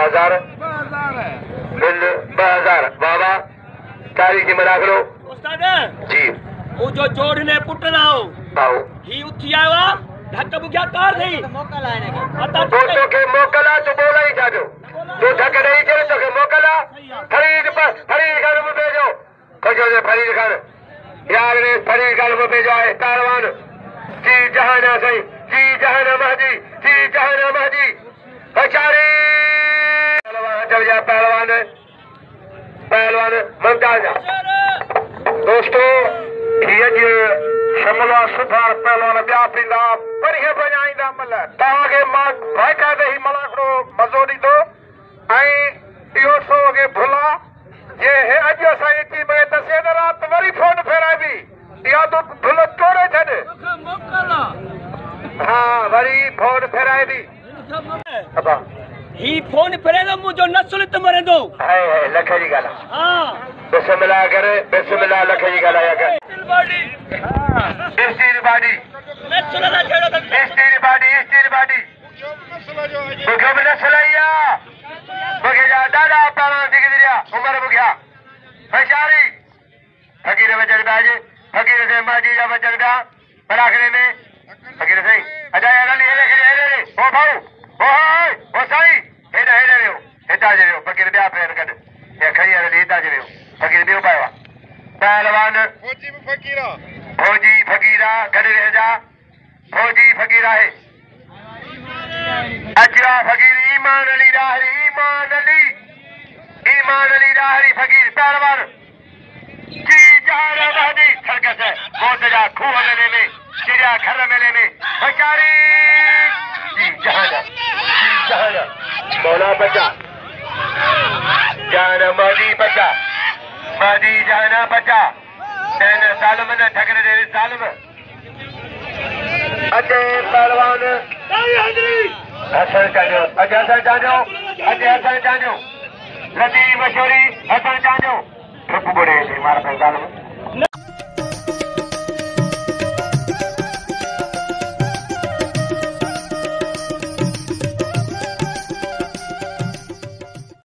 2000 bill 2000 बाबा तारीख मना करो उस्ताद जी वो जो जोड़ने पुटना हो आओ ही उठी आया ढक बुझा कार नहीं मोकल आने का तो के मोकला तो बोला ही जाजो तो ढक नहीं चले तो के मोकला फरीद खान में भेजो खोजो से फरीद खान यार ने फरीद खान में भेजो है कारवान जी जहाना सही जी जहाना महदी जी जहाना महदी बेचारी पहलवान मुमताज दोस्तों ये शमला सुधार पहलवान ब्याह पींदा बढ़िया बजाईंदा मल ताके मां भाईका दे ही मला को मजो दीदो आई इहो सो के भुला ये है अज असा इती में दसे रात वरी फोन फेरावी या तो भुल तोड़े छड़े हां वरी फोन फेरावी अबा ही फोन फेरेलो मुजो नस्ल त मरेंदो हाय हाय लखे जी गाला हां बिस्मिल्लाह करे बिस्मिल्लाह लखे जी गाला या कर बॉडी हां स्टील बॉडी नस्ल दा छेड़ो त स्टील बॉडी बुखे में नस्ल आया बुखे जा दादा पारा दिख दिया उमर बुखिया बेचारी फकीर बजर बाजे फकीर से माजी जा बजर दा बराखने में फकीर सही अजा यार ले रे ओ भाऊ ओ साई हेडा रे हेडा जे रे फकीर ब्याह प्रेर कर या खरी रे हेडा जे रे फकीर बियो पावा पहलवान फौजी फकीरा गड़े रह जा फौजी फकीरा है अजरा फकीर ईमान अली राहरी फकीर पहलवान जी जहाना महदी सरकस है बहुत जा खूह मेले में चिड़िया घर मेले में बेचारी जी जहाना मौला बचा जाना महदी बचा महदी जाना बचा नैन सालम न ठगरे दे सालम अजय पहलवान हसन चांजो लती मशहूरी हसन चांजो ट्रिप बड़े मार पे सालम